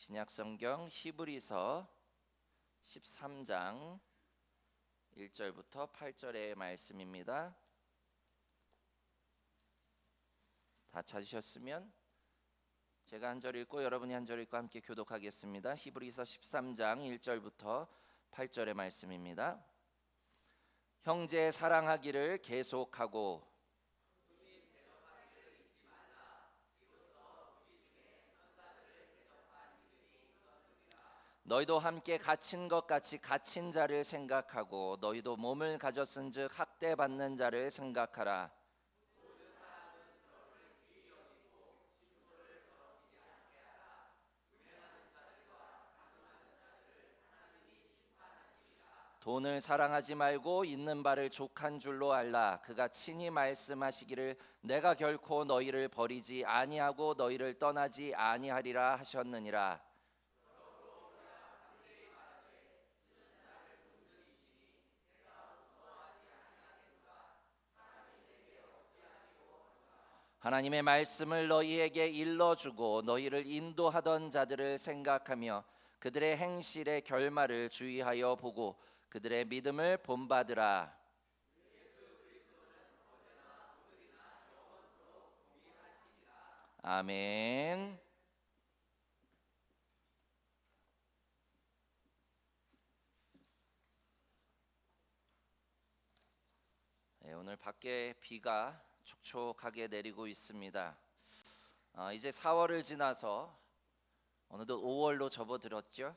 신약성경 히브리서 13장 1절부터 8절의 말씀입니다. 다 찾으셨으면 제가 한 절 읽고 여러분이 한 절 읽고 함께 교독하겠습니다. 히브리서 13장 1절부터 8절의 말씀입니다. 형제 사랑하기를 계속하고 너희도 함께 갇힌 것 같이 갇힌 자를 생각하고 너희도 몸을 가졌은즉 학대받는 자를 생각하라. 돈을 사랑하지 말고 있는 바를 족한 줄로 알라. 그가 친히 말씀하시기를 내가 결코 너희를 버리지 아니하고 너희를 떠나지 아니하리라 하셨느니라. 하나님의 말씀을 너희에게 일러주고 너희를 인도하던 자들을 생각하며 그들의 행실의 결말을 주의하여 보고 그들의 믿음을 본받으라. 아멘. 네, 오늘 밖에 비가 촉촉하게 내리고 있습니다. 이제 4월을 지나서 어느덧 5월로 접어들었죠.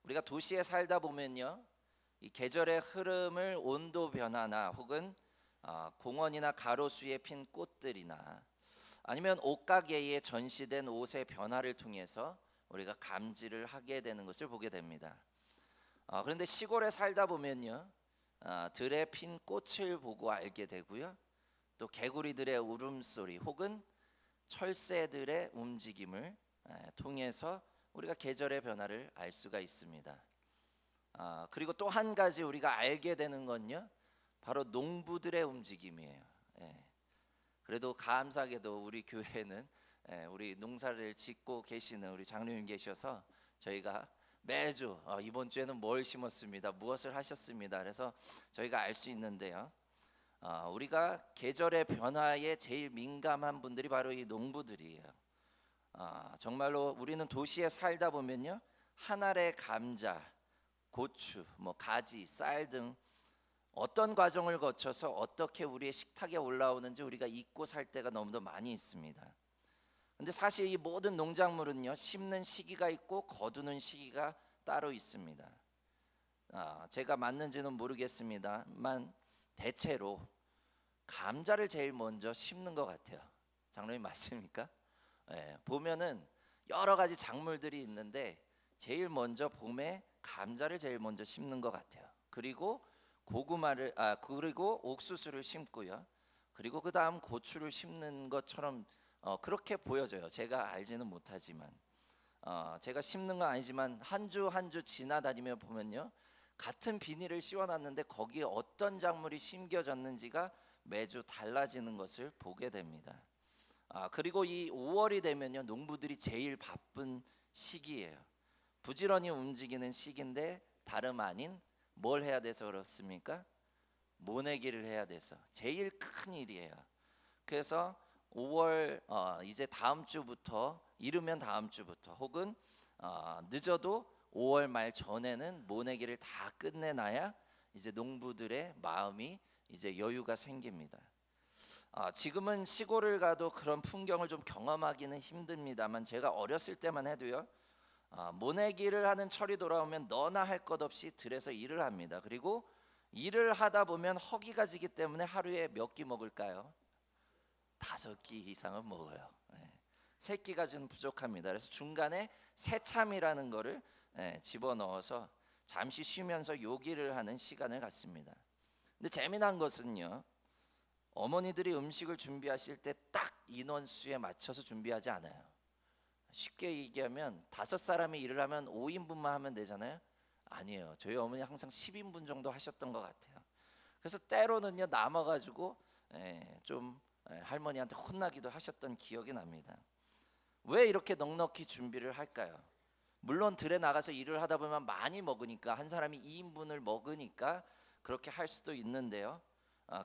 우리가 도시에 살다 보면요, 이 계절의 흐름을 온도 변화나 혹은 공원이나 가로수에 핀 꽃들이나 아니면 옷가게에 전시된 옷의 변화를 통해서 우리가 감지를 하게 되는 것을 보게 됩니다. 그런데 시골에 살다 보면요, 들에 핀 꽃을 보고 알게 되고요, 또 개구리들의 울음소리 혹은 철새들의 움직임을 통해서 우리가 계절의 변화를 알 수가 있습니다. 그리고 또 한 가지 우리가 알게 되는 건요, 바로 농부들의 움직임이에요. 그래도 감사하게도 우리 교회는 우리 농사를 짓고 계시는 우리 장로님 계셔서 저희가 매주 이번 주에는 뭘 심었습니다, 무엇을 하셨습니다, 그래서 저희가 알 수 있는데요, 우리가 계절의 변화에 제일 민감한 분들이 바로 이 농부들이에요. 정말로 우리는 도시에 살다 보면요, 한 알의 감자, 고추, 가지, 쌀 등 어떤 과정을 거쳐서 어떻게 우리의 식탁에 올라오는지 우리가 잊고 살 때가 너무도 많이 있습니다. 근데 사실 이 모든 농작물은요, 심는 시기가 있고 거두는 시기가 따로 있습니다. 제가 맞는지는 모르겠습니다만 대체로 감자를 제일 먼저 심는 것 같아요. 장로님 맞습니까? 보면은 여러 가지 작물들이 있는데 제일 먼저 봄에 감자를 제일 먼저 심는 것 같아요. 그리고 고구마를 그리고 옥수수를 심고요. 그리고 그 다음 고추를 심는 것처럼 그렇게 보여져요. 제가 알지는 못하지만 제가 심는 건 아니지만 한 주 한 주 지나다니며 보면요, 같은 비닐을 씌워놨는데 거기에 어떤 작물이 심겨졌는지가 매주 달라지는 것을 보게 됩니다. 그리고 이 5월이 되면요, 농부들이 제일 바쁜 시기예요. 부지런히 움직이는 시기인데 다름 아닌 뭘 해야 돼서 그렇습니까? 모내기를 해야 돼서 제일 큰 일이에요. 그래서 5월 이제 다음 주부터, 이르면 다음 주부터 혹은 늦어도 5월 말 전에는 모내기를 다 끝내놔야 이제 농부들의 마음이 이제 여유가 생깁니다. 지금은 시골을 가도 그런 풍경을 좀 경험하기는 힘듭니다만 제가 어렸을 때만 해도요, 모내기를 하는 철이 돌아오면 너나 할 것 없이 들에서 일을 합니다. 그리고 일을 하다 보면 허기가 지기 때문에 하루에 몇 끼 먹을까요? 5끼 이상은 먹어요. 3끼가 좀 부족합니다. 그래서 중간에 새참이라는 거를 집어넣어서 잠시 쉬면서 요기를 하는 시간을 갖습니다. 근데 재미난 것은요, 어머니들이 음식을 준비하실 때 딱 인원수에 맞춰서 준비하지 않아요. 쉽게 얘기하면 5사람이 일을 하면 5인분만 하면 되잖아요. 아니에요. 저희 어머니 항상 10인분 정도 하셨던 것 같아요. 그래서 때로는요, 남아가지고 좀 할머니한테 혼나기도 하셨던 기억이 납니다. 왜 이렇게 넉넉히 준비를 할까요? 물론 들에 나가서 일을 하다 보면 많이 먹으니까, 한 사람이 2인분을 먹으니까 그렇게 할 수도 있는데요.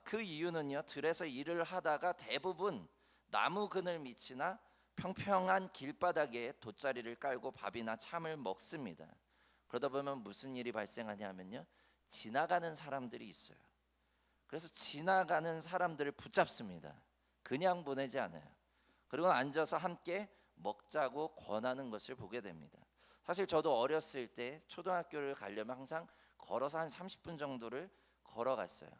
그 이유는요, 들에서 일을 하다가 대부분 나무 그늘 밑이나 평평한 길바닥에 돗자리를 깔고 밥이나 참을 먹습니다. 그러다 보면 무슨 일이 발생하냐면요, 지나가는 사람들이 있어요. 그래서 지나가는 사람들을 붙잡습니다. 그냥 보내지 않아요. 그리고 앉아서 함께 먹자고 권하는 것을 보게 됩니다. 사실 저도 어렸을 때 초등학교를 가려면 항상 걸어서 한 30분 정도를 걸어갔어요.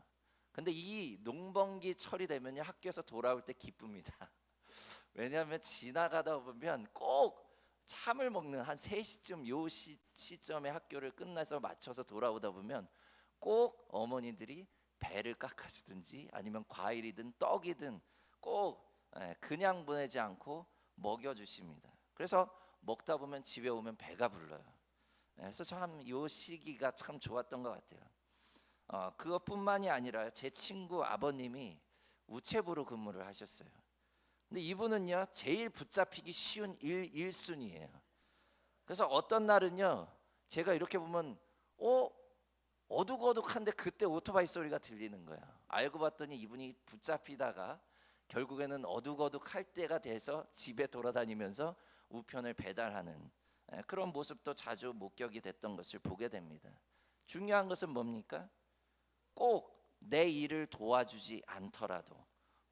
근데 이 농번기 철이 되면요, 학교에서 돌아올 때 기쁩니다. 왜냐하면 지나가다 보면 꼭 참을 먹는 한 3시쯤 요 시점에 학교를 끝나서 맞춰서 돌아오다 보면 꼭 어머니들이 배를 깎아주든지 아니면 과일이든 떡이든 꼭 그냥 보내지 않고 먹여주십니다. 그래서 먹다 보면 집에 오면 배가 불러요. 그래서 참 요 시기가 참 좋았던 것 같아요. 그것뿐만이 아니라 제 친구 아버님이 우체부로 근무를 하셨어요. 근데 이분은요, 제일 붙잡히기 쉬운 1순위예요. 그래서 어떤 날은요, 제가 이렇게 보면 어둑어둑한데 그때 오토바이 소리가 들리는 거야. 알고 봤더니 이분이 붙잡히다가 결국에는 어둑어둑할 때가 돼서 집에 돌아다니면서 우편을 배달하는 그런 모습도 자주 목격이 됐던 것을 보게 됩니다. 중요한 것은 뭡니까? 꼭 내 일을 도와주지 않더라도,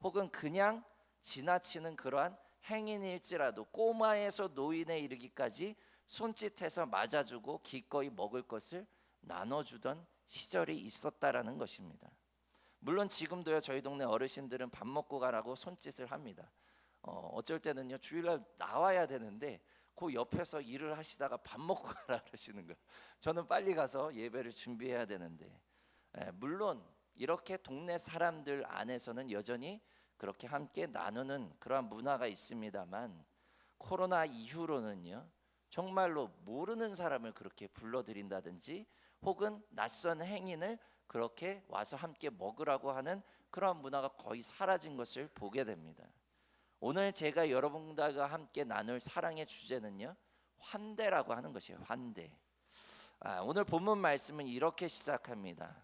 혹은 그냥 지나치는 그러한 행인일지라도 꼬마에서 노인에 이르기까지 손짓해서 맞아주고 기꺼이 먹을 것을 나눠주던 시절이 있었다라는 것입니다. 물론 지금도요, 저희 동네 어르신들은 밥 먹고 가라고 손짓을 합니다. 어쩔 때는요, 주일날 나와야 되는데 그 옆에서 일을 하시다가 밥 먹고 가라 그러시는 거예요. 저는 빨리 가서 예배를 준비해야 되는데. 물론 이렇게 동네 사람들 안에서는 여전히 그렇게 함께 나누는 그러한 문화가 있습니다만, 코로나 이후로는요, 정말로 모르는 사람을 그렇게 불러들인다든지 혹은 낯선 행인을 그렇게 와서 함께 먹으라고 하는 그러한 문화가 거의 사라진 것을 보게 됩니다. 오늘 제가 여러분들과 함께 나눌 사랑의 주제는요, 환대라고 하는 것이에요. 환대. 오늘 본문 말씀은 이렇게 시작합니다.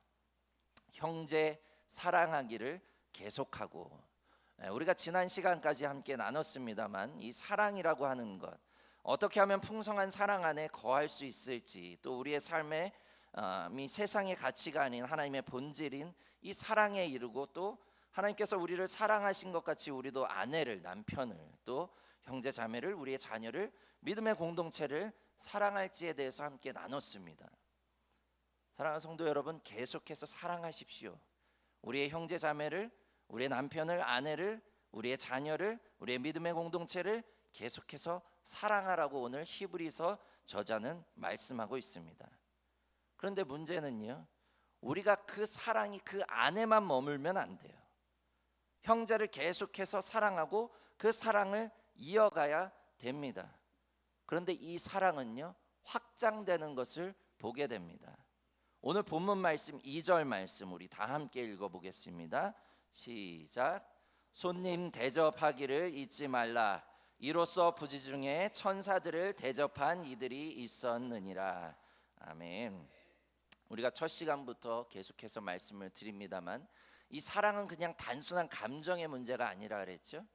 형제 사랑하기를 계속하고. 우리가 지난 시간까지 함께 나눴습니다만, 이 사랑이라고 하는 것, 어떻게 하면 풍성한 사랑 안에 거할 수 있을지, 또 우리의 삶에 이 세상의 가치가 아닌 하나님의 본질인 이 사랑에 이르고, 또 하나님께서 우리를 사랑하신 것 같이 우리도 아내를, 남편을, 또 형제 자매를, 우리의 자녀를, 믿음의 공동체를 사랑할지에 대해서 함께 나눴습니다. 사랑하는 성도 여러분, 계속해서 사랑하십시오. 우리의 형제 자매를, 우리의 남편을, 아내를, 우리의 자녀를, 우리의 믿음의 공동체를 계속해서 사랑하라고 오늘 히브리서 저자는 말씀하고 있습니다. 그런데 문제는요, 우리가 그 사랑이 그 안에만 머물면 안 돼요. 형제를 계속해서 사랑하고 그 사랑을 이어가야 됩니다. 그런데 이 사랑은요, 확장되는 것을 보게 됩니다. 오늘 본문 말씀 2절 말씀 우리 다 함께 읽어보겠습니다. 시작. 손님 대접하기를 잊지 말라. 이로써 부지 중에 천사들을 대접한 이들이 있었느니라. 아멘. 우리가 첫 시간부터 계속해서 말씀을 드립니다만, 이 사랑은 그냥 단순한 감정의 문제가 아니라 그랬죠.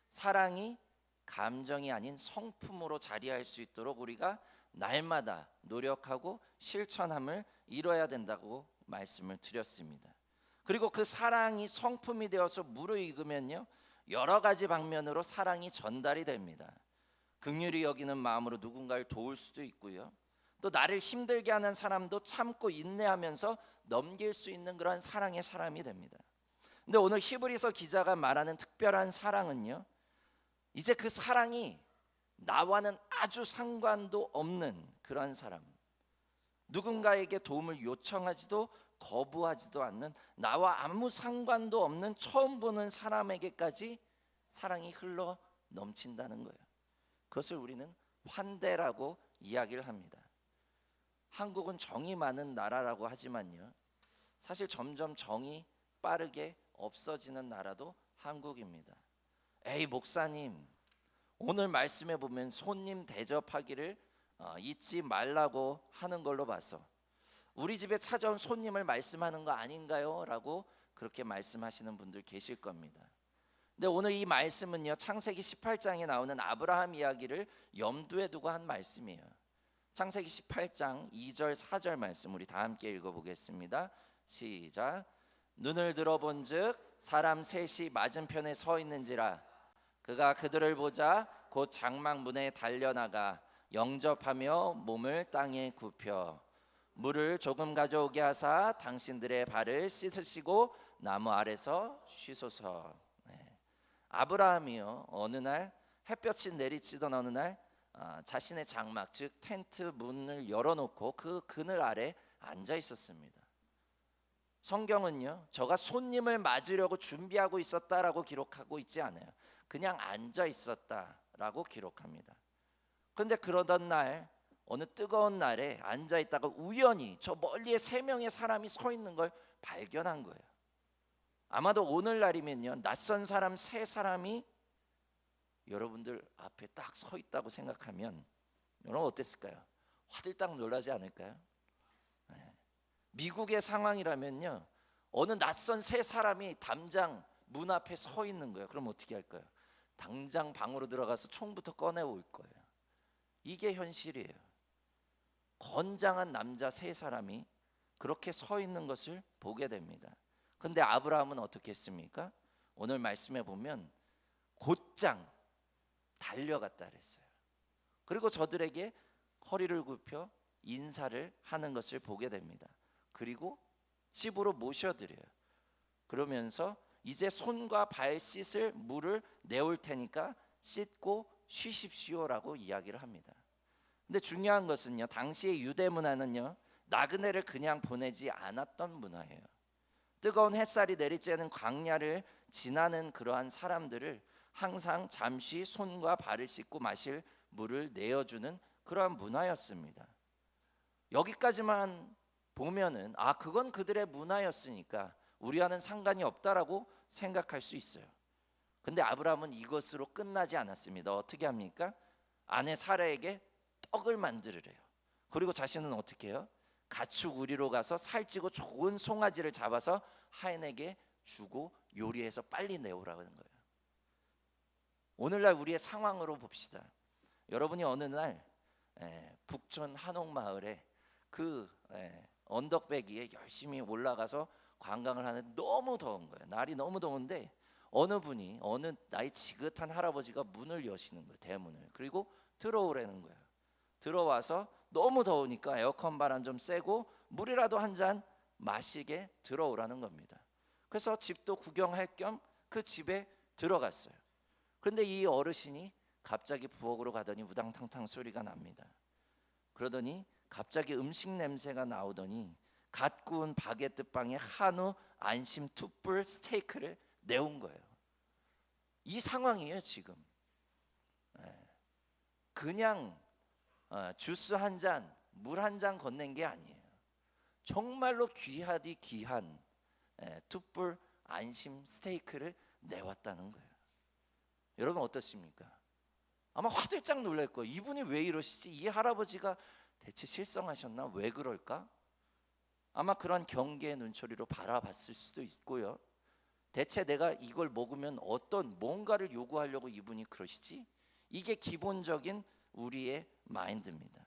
사랑이 감정이 아닌 성품으로 자리할 수 있도록 우리가 날마다 노력하고 실천함을 이뤄야 된다고 말씀을 드렸습니다. 그리고 그 사랑이 성품이 되어서 무르익으면요, 여러 가지 방면으로 사랑이 전달이 됩니다. 긍휼히 여기는 마음으로 누군가를 도울 수도 있고요, 또 나를 힘들게 하는 사람도 참고 인내하면서 넘길 수 있는 그런 사랑의 사람이 됩니다. 근데 오늘 히브리서 기자가 말하는 특별한 사랑은요, 이제 그 사랑이 나와는 아주 상관도 없는 그런 사람, 누군가에게 도움을 요청하지도 거부하지도 않는, 나와 아무 상관도 없는 처음 보는 사람에게까지 사랑이 흘러 넘친다는 거예요. 그것을 우리는 환대라고 이야기를 합니다. 한국은 정이 많은 나라라고 하지만요, 사실 점점 정이 빠르게 없어지는 나라도 한국입니다. 에이 목사님, 오늘 말씀에 보면 손님 대접하기를 잊지 말라고 하는 걸로 봐서 우리 집에 찾아온 손님을 말씀하는 거 아닌가요? 라고 그렇게 말씀하시는 분들 계실 겁니다. 근데 오늘 이 말씀은요, 창세기 18장에 나오는 아브라함 이야기를 염두에 두고 한 말씀이에요. 창세기 18장 2절 4절 말씀 우리 다 함께 읽어보겠습니다. 시작. 눈을 들어본즉 사람 셋이 맞은편에 서 있는지라 그가 그들을 보자 곧 장막문에 달려나가 영접하며 몸을 땅에 굽혀 물을 조금 가져오게 하사 당신들의 발을 씻으시고 나무 아래서 쉬소서. 아브라함이요, 어느 날 햇볕이 내리치던 어느 날 자신의 장막 즉 텐트 문을 열어놓고 그 그늘 아래 앉아 있었습니다. 성경은요, 저가 손님을 맞으려고 준비하고 있었다라고 기록하고 있지 않아요. 그냥 앉아 있었다라고 기록합니다. 그런데 그러던 날 어느 뜨거운 날에 앉아 있다가 우연히 저 멀리에 3명의 사람이 서 있는 걸 발견한 거예요. 아마도 오늘날이면요, 낯선 사람 3사람이 여러분들 앞에 딱 서 있다고 생각하면 여러분 어땠을까요? 화들짝 놀라지 않을까요? 미국의 상황이라면요, 어느 낯선 3사람이 담장 문 앞에 서 있는 거예요. 그럼 어떻게 할까요? 당장 방으로 들어가서 총부터 꺼내올 거예요. 이게 현실이에요. 건장한 남자 3사람이 그렇게 서 있는 것을 보게 됩니다. 근데 아브라함은 어떻게 했습니까? 오늘 말씀에 보면 곧장 달려갔다 그랬어요. 그리고 저들에게 허리를 굽혀 인사를 하는 것을 보게 됩니다. 그리고 집으로 모셔드려요. 그러면서 이제 손과 발 씻을 물을 내올 테니까 씻고 쉬십시오라고 이야기를 합니다. 근데 중요한 것은요, 당시의 유대 문화는요, 나그네를 그냥 보내지 않았던 문화예요. 뜨거운 햇살이 내리쬐는 광야를 지나는 그러한 사람들을 항상 잠시 손과 발을 씻고 마실 물을 내어주는 그러한 문화였습니다. 여기까지만 보면은 그건 그들의 문화였으니까 우리와는 상관이 없다라고 생각할 수 있어요. 근데 아브라함은 이것으로 끝나지 않았습니다. 어떻게 합니까? 아내 사라에게 떡을 만들으래요. 그리고 자신은 어떻게 해요? 가축 우리로 가서 살찌고 좋은 송아지를 잡아서 하인에게 주고 요리해서 빨리 내오라고 하는 거예요. 오늘날 우리의 상황으로 봅시다. 여러분이 어느 날 북촌 한옥마을에 그 언덕배기에 열심히 올라가서 관광을 하는데 너무 더운 거예요. 날이 너무 더운데 어느 분이 어느 나이 지긋한 할아버지가 문을 여시는 거예요. 대문을. 그리고 들어오라는 거예요. 들어와서 너무 더우니까 에어컨 바람 좀 쐬고 물이라도 한 잔 마시게 들어오라는 겁니다. 그래서 집도 구경할 겸 그 집에 들어갔어요. 그런데 이 어르신이 갑자기 부엌으로 가더니 우당탕탕 소리가 납니다. 그러더니 갑자기 음식 냄새가 나오더니 갓 구운 바게트 빵에 한우 안심 툭불 스테이크를 내온 거예요. 이 상황이에요 지금. 그냥 주스 한 잔, 물 한 잔 건넨 게 아니에요. 정말로 귀하디 귀한 툭불 안심 스테이크를 내왔다는 거예요. 여러분 어떻습니까? 아마 화들짝 놀랄 거예요. 이분이 왜 이러시지? 이 할아버지가 대체 실성하셨나? 왜 그럴까? 아마 그런 경계의 눈초리로 바라봤을 수도 있고요. 대체 내가 이걸 먹으면 어떤 뭔가를 요구하려고 이분이 그러시지? 이게 기본적인 우리의 마인드입니다.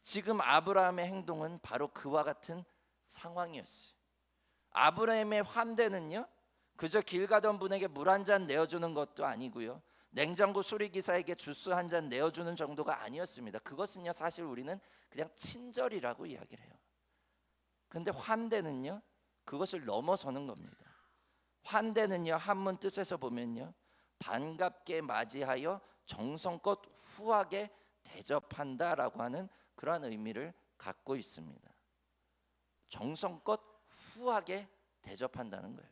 지금 아브라함의 행동은 바로 그와 같은 상황이었어요. 아브라함의 환대는요, 그저 길 가던 분에게 물 한 잔 내어주는 것도 아니고요, 냉장고 수리기사에게 주스 한 잔 내어주는 정도가 아니었습니다. 그것은요, 사실 우리는 그냥 친절이라고 이야기를 해요. 그런데 환대는요, 그것을 넘어서는 겁니다. 환대는요, 한문 뜻에서 보면요, 반갑게 맞이하여 정성껏 후하게 대접한다라고 하는 그러한 의미를 갖고 있습니다. 정성껏 후하게 대접한다는 거예요.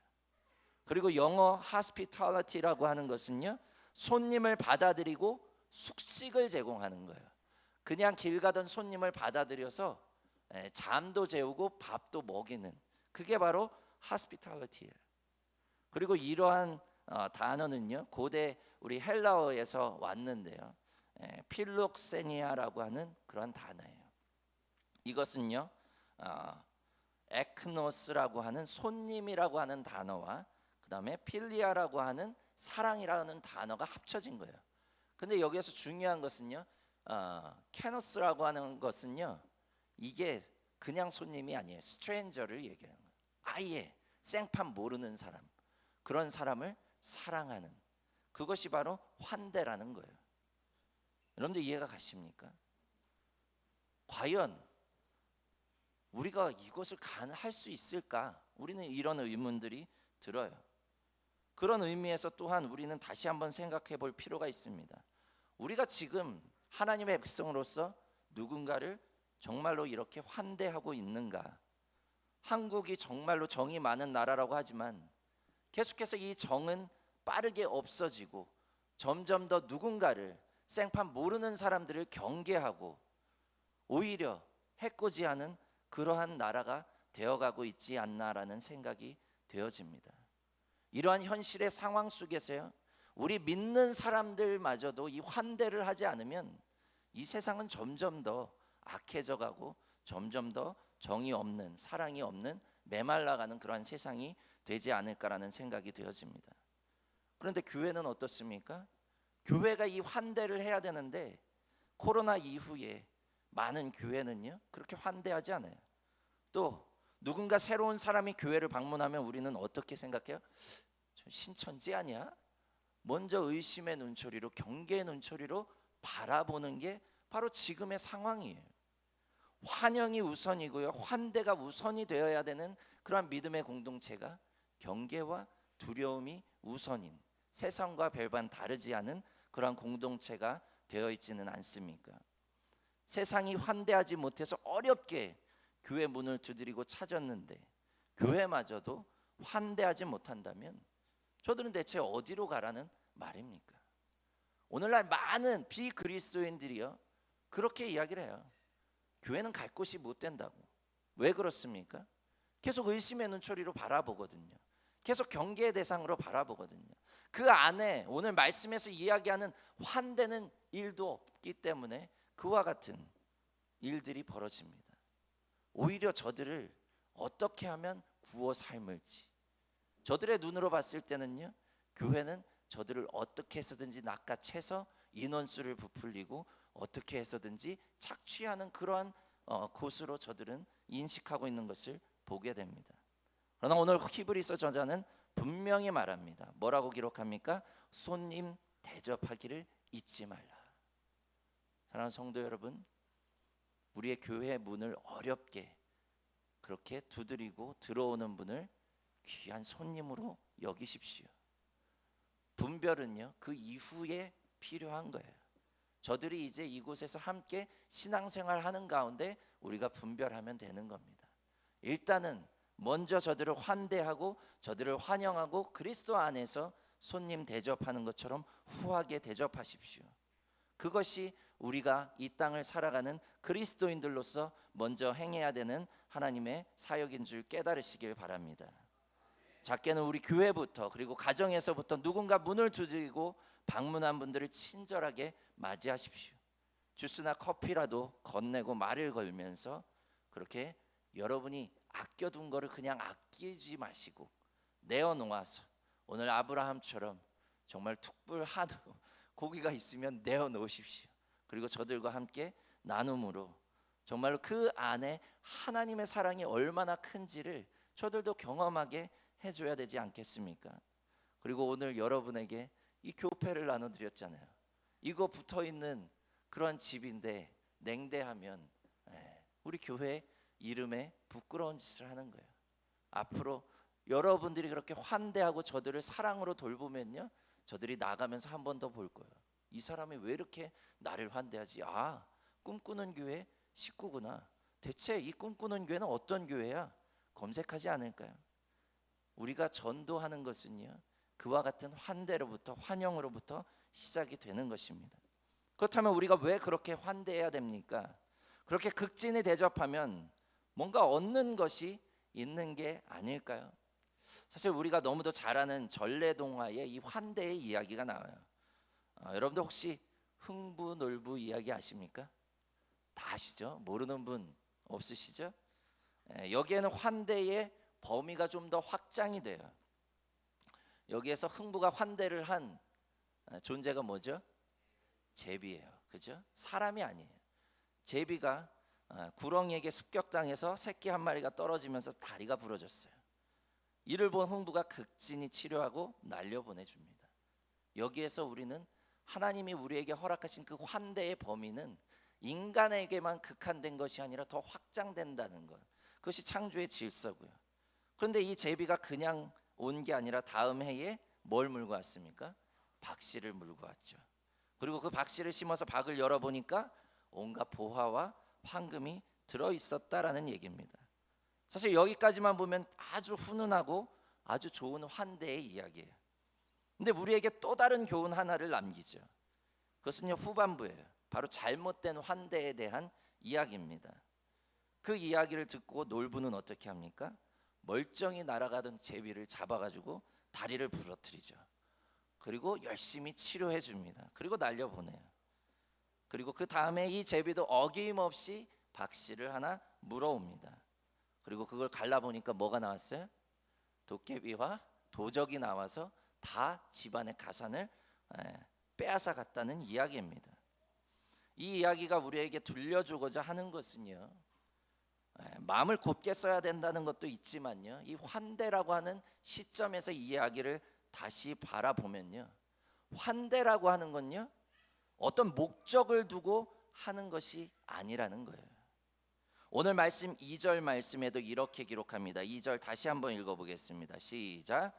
그리고 영어 hospitality라고 하는 것은요, 손님을 받아들이고 숙식을 제공하는 거예요. 그냥 길 가던 손님을 받아들여서 잠도 재우고 밥도 먹이는, 그게 바로 hospitality예요. 그리고 이러한 단어는요 고대 우리 헬라어에서 왔는데요. 필록세니아라고 하는 그런 단어예요. 이것은요 에크노스라고 하는 손님이라고 하는 단어와 그 다음에 필리아라고 하는 사랑이라는 단어가 합쳐진 거예요. 근데 여기에서 중요한 것은요 케노스라고 하는 것은요 이게 그냥 손님이 아니에요. 스트레인저를 얘기하는 거예요. 아예 생판 모르는 사람, 그런 사람을 사랑하는, 그것이 바로 환대라는 거예요. 여러분들 이해가 가십니까? 과연 우리가 이것을 할 수 있을까? 우리는 이런 의문들이 들어요. 그런 의미에서 또한 우리는 다시 한번 생각해 볼 필요가 있습니다. 우리가 지금 하나님의 백성으로서 누군가를 정말로 이렇게 환대하고 있는가? 한국이 정말로 정이 많은 나라라고 하지만 계속해서 이 정은 빠르게 없어지고 점점 더 누군가를 생판 모르는 사람들을 경계하고 오히려 해코지하는 그러한 나라가 되어가고 있지 않나라는 생각이 되어집니다. 이러한 현실의 상황 속에서요 우리 믿는 사람들마저도 이 환대를 하지 않으면 이 세상은 점점 더 악해져 가고 점점 더 정이 없는, 사랑이 없는, 메말라가는 그러한 세상이 되지 않을까라는 생각이 되어집니다. 그런데 교회는 어떻습니까? 교회가 이 환대를 해야 되는데 코로나 이후에 많은 교회는요 그렇게 환대하지 않아요. 또 누군가 새로운 사람이 교회를 방문하면 우리는 어떻게 생각해요? 저 신천지 아니야? 먼저 의심의 눈초리로, 경계의 눈초리로 바라보는 게 바로 지금의 상황이에요. 환영이 우선이고요 환대가 우선이 되어야 되는 그런 믿음의 공동체가 경계와 두려움이 우선인, 세상과 별반 다르지 않은 그런 공동체가 되어 있지는 않습니까? 세상이 환대하지 못해서 어렵게 교회 문을 두드리고 찾았는데 교회마저도 환대하지 못한다면 저들은 대체 어디로 가라는 말입니까? 오늘날 많은 비그리스도인들이요 그렇게 이야기를 해요. 교회는 갈 곳이 못 된다고. 왜 그렇습니까? 계속 의심의 눈초리로 바라보거든요. 계속 경계의 대상으로 바라보거든요. 그 안에 오늘 말씀에서 이야기하는 환대는 일도 없기 때문에 그와 같은 일들이 벌어집니다. 오히려 저들을 어떻게 하면 구워 삶을지, 저들의 눈으로 봤을 때는요 교회는 저들을 어떻게 해서든지 낚아채서 인원수를 부풀리고 어떻게 해서든지 착취하는 그러한 곳으로 저들은 인식하고 있는 것을 보게 됩니다. 그러나 오늘 히브리서 저자는 분명히 말합니다. 뭐라고 기록합니까? 손님 대접하기를 잊지 말라. 사랑하는 성도 여러분, 우리의 교회 문을 어렵게 그렇게 두드리고 들어오는 분을 귀한 손님으로 여기십시오. 분별은요 그 이후에 필요한 거예요. 저들이 이제 이곳에서 함께 신앙생활 하는 가운데 우리가 분별하면 되는 겁니다. 일단은 먼저 저들을 환대하고 저들을 환영하고 그리스도 안에서 손님 대접하는 것처럼 후하게 대접하십시오. 그것이 우리가 이 땅을 살아가는 그리스도인들로서 먼저 행해야 되는 하나님의 사역인 줄 깨달으시길 바랍니다. 작게는 우리 교회부터 그리고 가정에서부터 누군가 문을 두드리고 방문한 분들을 친절하게 맞이하십시오. 주스나 커피라도 건네고 말을 걸면서 그렇게 여러분이 아껴둔 거를 그냥 아끼지 마시고 내어놓아서 오늘 아브라함처럼 정말 툭불 한우 고기가 있으면 내어놓으십시오. 그리고 저들과 함께 나눔으로 정말로 그 안에 하나님의 사랑이 얼마나 큰지를 저들도 경험하게 해줘야 되지 않겠습니까? 그리고 오늘 여러분에게 이 교패를 나눠드렸잖아요. 이거 붙어있는 그런 집인데 냉대하면 우리 교회 이름에 부끄러운 짓을 하는 거예요. 앞으로 여러분들이 그렇게 환대하고 저들을 사랑으로 돌보면요 저들이 나가면서 한 번 더 볼 거예요. 이 사람이 왜 이렇게 나를 환대하지? 아, 꿈꾸는 교회 식구구나. 대체 이 꿈꾸는 교회는 어떤 교회야? 검색하지 않을까요? 우리가 전도하는 것은요 그와 같은 환대로부터 환영으로부터 시작이 되는 것입니다. 그렇다면 우리가 왜 그렇게 환대해야 됩니까? 그렇게 극진히 대접하면 뭔가 얻는 것이 있는 게 아닐까요? 사실 우리가 너무도 잘 아는 전래동화에 이 환대의 이야기가 나와요. 여러분들 혹시 흥부놀부 이야기 아십니까? 다 아시죠? 모르는 분 없으시죠? 여기에는 환대의 범위가 좀 더 확장이 돼요. 여기에서 흥부가 환대를 한 존재가 뭐죠? 제비예요. 그죠? 사람이 아니에요. 제비가 구렁이에게 습격당해서 새끼 한 마리가 떨어지면서 다리가 부러졌어요. 이를 본 흥부가 극진히 치료하고 날려보내줍니다. 여기에서 우리는 하나님이 우리에게 허락하신 그 환대의 범위는 인간에게만 국한된 것이 아니라 더 확장된다는 것, 그것이 창조의 질서고요. 그런데 이 제비가 그냥 온 게 아니라 다음 해에 뭘 물고 왔습니까? 박씨를 물고 왔죠. 그리고 그 박씨를 심어서 박을 열어보니까 온갖 보화와 황금이 들어있었다라는 얘기입니다. 사실 여기까지만 보면 아주 훈훈하고 아주 좋은 환대의 이야기예요. 근데 우리에게 또 다른 교훈 하나를 남기죠. 그것은요, 후반부예요. 바로 잘못된 환대에 대한 이야기입니다. 그 이야기를 듣고 놀부는 어떻게 합니까? 멀쩡히 날아가던 제비를 잡아가지고 다리를 부러뜨리죠. 그리고 열심히 치료해 줍니다. 그리고 날려보내요. 그리고 그 다음에 이 제비도 어김없이 박씨를 하나 물어옵니다. 그리고 그걸 갈라보니까 뭐가 나왔어요? 도깨비와 도적이 나와서 다 집안의 가산을 빼앗아 갔다는 이야기입니다. 이 이야기가 우리에게 들려주고자 하는 것은요, 마음을 곧게 써야 된다는 것도 있지만요, 이 환대라고 하는 시점에서 이 이야기를 다시 바라보면요, 환대라고 하는 건요, 어떤 목적을 두고 하는 것이 아니라는 거예요. 오늘 말씀 2절 말씀에도 이렇게 기록합니다. 2절 다시 한번 읽어보겠습니다. 시작.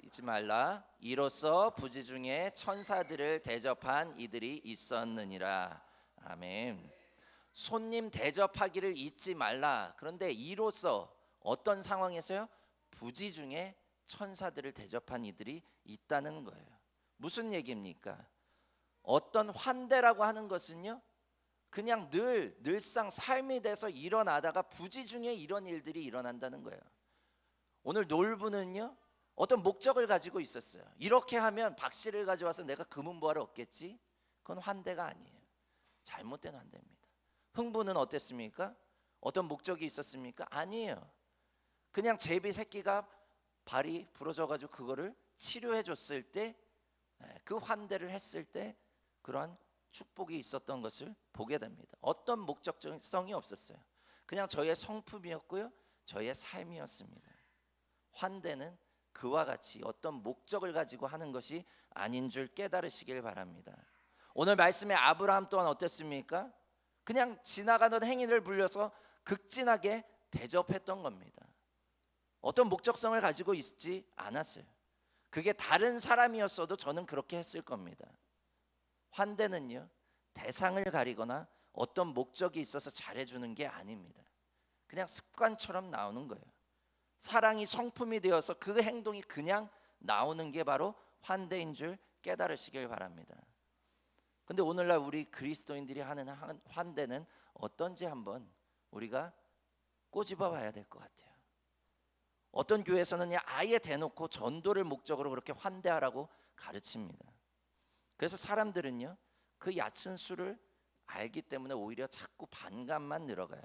잊지 말라. 이로써 부지 중에 천사들을 대접한 이들이 있었느니라. 아멘. 손님 대접하기를 잊지 말라. 그런데 이로써 어떤 상황에서요? 부지 중에 천사들을 대접한 이들이 있다는 거예요. 무슨 얘기입니까? 어떤 환대라고 하는 것은요, 그냥 늘상 삶이 돼서 일어나다가 부지 중에 이런 일들이 일어난다는 거예요. 오늘 놀부는요, 어떤 목적을 가지고 있었어요. 이렇게 하면 박씨를 가져와서 내가 금은보화를 얻겠지? 그건 환대가 아니에요. 잘못된 환대입니다. 흥부는 어땠습니까? 어떤 목적이 있었습니까? 아니에요. 그냥 제비 새끼가 발이 부러져가지고 그거를 치료해 줬을 때, 그 환대를 했을 때 그러한 축복이 있었던 것을 보게 됩니다. 어떤 목적성이 없었어요. 그냥 저의 성품이었고요, 저의 삶이었습니다. 환대는 그와 같이 어떤 목적을 가지고 하는 것이 아닌 줄 깨달으시길 바랍니다. 오늘 말씀의 아브라함 또한 어땠습니까? 그냥 지나가던 행인을 불려서 극진하게 대접했던 겁니다. 어떤 목적성을 가지고 있지 않았어요. 그게 다른 사람이었어도 저는 그렇게 했을 겁니다. 환대는요, 대상을 가리거나 어떤 목적이 있어서 잘해주는 게 아닙니다. 그냥 습관처럼 나오는 거예요. 사랑이 성품이 되어서 그 행동이 그냥 나오는 게 바로 환대인 줄 깨달으시길 바랍니다. 근데 오늘날 우리 그리스도인들이 하는 환대는 어떤지 한번 우리가 꼬집어 봐야 될 것 같아요. 어떤 교회에서는 아예 대놓고 전도를 목적으로 그렇게 환대하라고 가르칩니다. 그래서 사람들은요, 그 얕은 수를 알기 때문에 오히려 자꾸 반감만 늘어가요.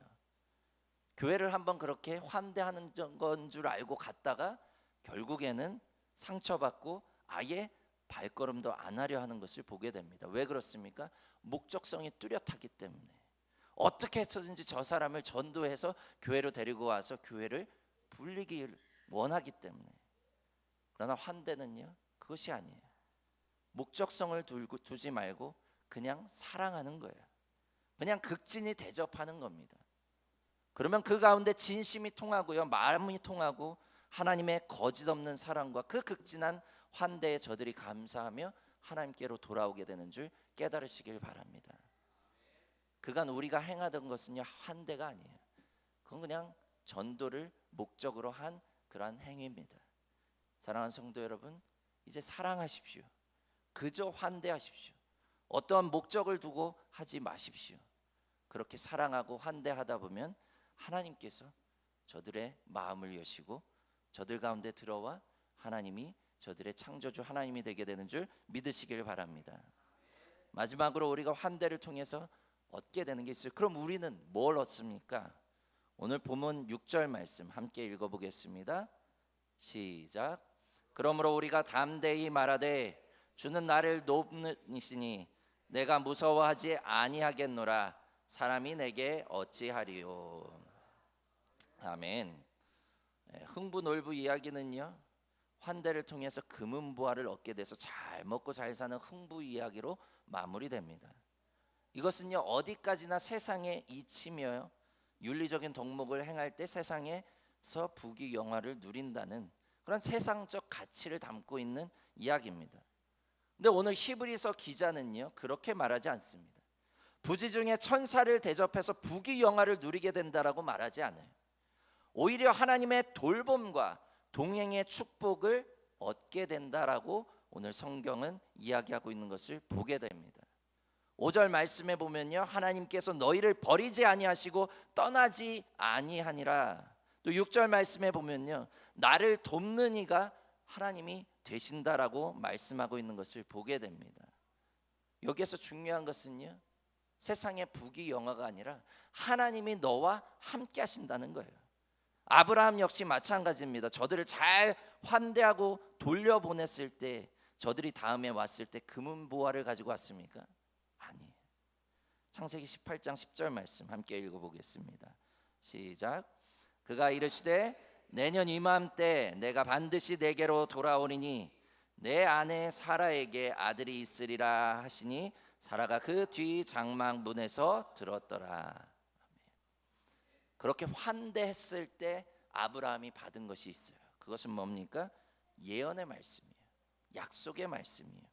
교회를 한번 그렇게 환대하는 건 줄 알고 갔다가 결국에는 상처받고 아예 발걸음도 안 하려 하는 것을 보게 됩니다. 왜 그렇습니까? 목적성이 뚜렷하기 때문에. 어떻게 해서든지 저 사람을 전도해서 교회로 데리고 와서 교회를 불리길 원하기 때문에. 그러나 환대는요, 그것이 아니에요. 목적성을 두지 말고 그냥 사랑하는 거예요. 그냥 극진히 대접하는 겁니다. 그러면 그 가운데 진심이 통하고요, 마음이 통하고 하나님의 거짓없는 사랑과 그 극진한 환대에 저들이 감사하며 하나님께로 돌아오게 되는 줄 깨달으시길 바랍니다. 그간 우리가 행하던 것은요, 환대가 아니에요. 그건 그냥 전도를 목적으로 한 그러한 행위입니다. 사랑하는 성도 여러분, 이제 사랑하십시오. 그저 환대하십시오. 어떠한 목적을 두고 하지 마십시오. 그렇게 사랑하고 환대하다 보면 하나님께서 저들의 마음을 여시고 저들 가운데 들어와 하나님이 저들의 창조주 하나님이 되게 되는 줄 믿으시길 바랍니다. 마지막으로 우리가 환대를 통해서 얻게 되는 게 있어요. 그럼 우리는 뭘 얻습니까? 오늘 본문 6절 말씀 함께 읽어보겠습니다. 시작. 그러므로 우리가 담대히 말하되 주는 나를 돕으시니 내가 무서워하지 아니하겠노라. 사람이 내게 어찌하리요. 아멘. 흥부놀부 이야기는요, 환대를 통해서 금은보화를 얻게 돼서 잘 먹고 잘 사는 흥부 이야기로 마무리됩니다. 이것은요, 어디까지나 세상에 이치며 윤리적인 덕목을 행할 때 세상에서 부귀영화를 누린다는 그런 세상적 가치를 담고 있는 이야기입니다. 근데 오늘 히브리서 기자는요, 그렇게 말하지 않습니다. 부지 중에 천사를 대접해서 부귀영화를 누리게 된다라고 말하지 않아요. 오히려 하나님의 돌봄과 동행의 축복을 얻게 된다라고 오늘 성경은 이야기하고 있는 것을 보게 됩니다. 5절 말씀에 보면요, 하나님께서 너희를 버리지 아니하시고 떠나지 아니하니라. 또 6절 말씀에 보면요, 나를 돕는 이가 하나님이 되신다라고 말씀하고 있는 것을 보게 됩니다. 여기에서 중요한 것은요, 세상의 부귀영화가 아니라 하나님이 너와 함께 하신다는 거예요. 아브라함 역시 마찬가지입니다. 저들을 잘 환대하고 돌려보냈을 때 저들이 다음에 왔을 때 금은보화를 가지고 왔습니까? 아니에요. 창세기 18장 10절 말씀 함께 읽어보겠습니다. 시작. 그가 이르시되 내년 이맘때 내가 반드시 내게로 돌아오리니 내 아내 사라에게 아들이 있으리라 하시니 사라가 그 뒤 장막 문에서 들었더라. 그렇게 환대했을 때 아브라함이 받은 것이 있어요. 그것은 뭡니까? 예언의 말씀이에요. 약속의 말씀이에요.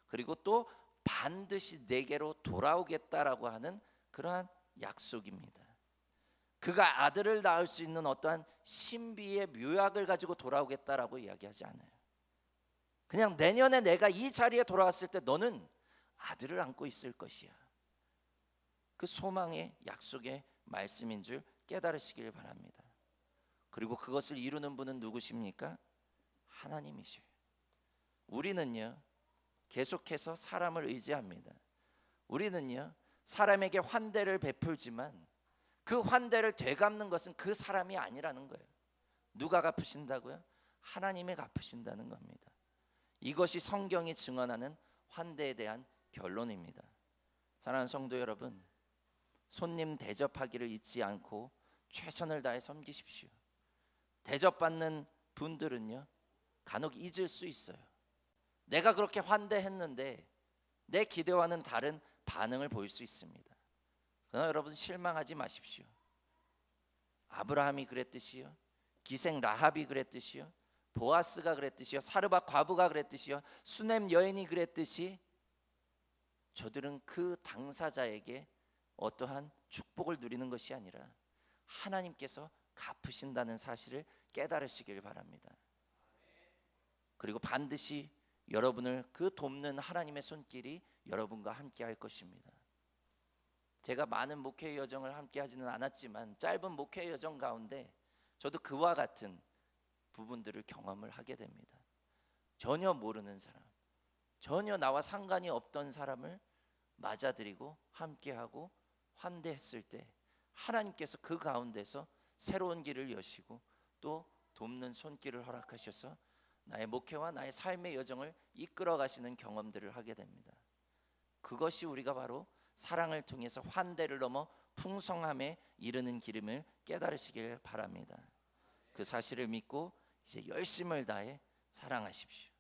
그리고 또 반드시 내게로 돌아오겠다라고 하는 그러한 약속입니다. 그가 아들을 낳을 수 있는 어떠한 신비의 묘약을 가지고 돌아오겠다라고 이야기하지 않아요. 그냥 내년에 내가 이 자리에 돌아왔을 때 너는 아들을 안고 있을 것이야. 그 소망의 약속의 말씀인 줄 깨달으시길 바랍니다. 그리고 그것을 이루는 분은 누구십니까? 하나님이셔요. 우리는요, 계속해서 사람을 의지합니다. 우리는요, 사람에게 환대를 베풀지만 그 환대를 되갚는 것은 그 사람이 아니라는 거예요. 누가 갚으신다고요? 하나님이 갚으신다는 겁니다. 이것이 성경이 증언하는 환대에 대한 결론입니다. 사랑하는 성도 여러분, 손님 대접하기를 잊지 않고 최선을 다해 섬기십시오. 대접받는 분들은요, 간혹 잊을 수 있어요. 내가 그렇게 환대했는데 내 기대와는 다른 반응을 보일 수 있습니다. 그러나 여러분 실망하지 마십시오. 아브라함이 그랬듯이요, 기생 라합이 그랬듯이요, 보아스가 그랬듯이요, 사르밧 과부가 그랬듯이요, 수넴 여인이 그랬듯이 저들은 그 당사자에게 어떠한 축복을 누리는 것이 아니라 하나님께서 갚으신다는 사실을 깨달으시길 바랍니다. 그리고 반드시 여러분을 그 돕는 하나님의 손길이 여러분과 함께 할 것입니다. 제가 많은 목회 여정을 함께 하지는 않았지만 짧은 목회 여정 가운데 저도 그와 같은 부분들을 경험을 하게 됩니다. 전혀 모르는 사람, 전혀 나와 상관이 없던 사람을 맞아들이고 함께하고 환대했을 때 하나님께서 그 가운데서 새로운 길을 여시고 또 돕는 손길을 허락하셔서 나의 목회와 나의 삶의 여정을 이끌어 가시는 경험들을 하게 됩니다. 그것이 우리가 바로 사랑을 통해서 환대를 넘어 풍성함에 이르는 길임을 깨달으시길 바랍니다. 그 사실을 믿고 이제 열심을 다해 사랑하십시오.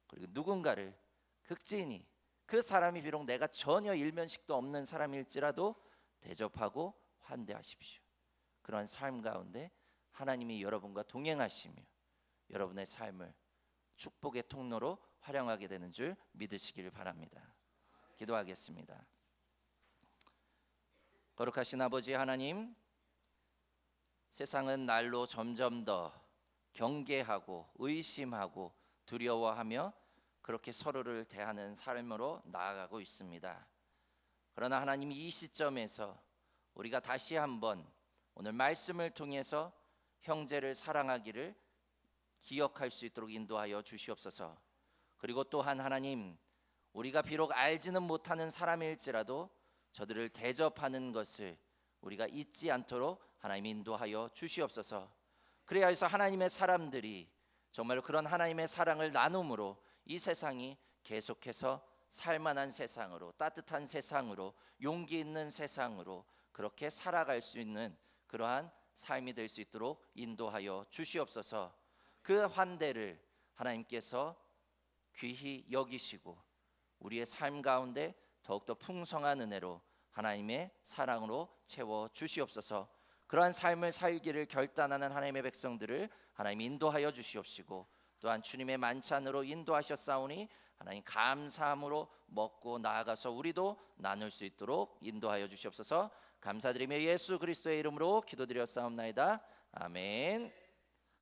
그리고 누군가를 극진히, 그 사람이 비록 내가 전혀 일면식도 없는 사람일지라도 대접하고 환대하십시오. 그러한 삶 가운데 하나님이 여러분과 동행하시며 여러분의 삶을 축복의 통로로 활용하게 되는 줄 믿으시길 바랍니다. 기도하겠습니다. 거룩하신 아버지 하나님, 세상은 날로 점점 더 경계하고 의심하고 두려워하며 그렇게 서로를 대하는 삶으로 나아가고 있습니다. 그러나 하나님, 이 시점에서 우리가 다시 한번 오늘 말씀을 통해서 형제를 사랑하기를 기억할 수 있도록 인도하여 주시옵소서. 그리고 또한 하나님, 우리가 비록 알지는 못하는 사람일지라도 저들을 대접하는 것을 우리가 잊지 않도록 하나님 인도하여 주시옵소서. 그래야 해서 하나님의 사람들이 정말로 그런 하나님의 사랑을 나눔으로 이 세상이 계속해서 살만한 세상으로, 따뜻한 세상으로, 용기 있는 세상으로 그렇게 살아갈 수 있는 그러한 삶이 될 수 있도록 인도하여 주시옵소서. 그 환대를 하나님께서 귀히 여기시고 우리의 삶 가운데 더욱더 풍성한 은혜로 하나님의 사랑으로 채워 주시옵소서. 그러한 삶을 살기를 결단하는 하나님의 백성들을 하나님 인도하여 주시옵시고, 또한 주님의 만찬으로 인도하셨사오니 하나님 감사함으로 먹고 나아가서 우리도 나눌 수 있도록 인도하여 주시옵소서. 감사드리며 예수 그리스도의 이름으로 기도드렸사옵나이다. 아멘.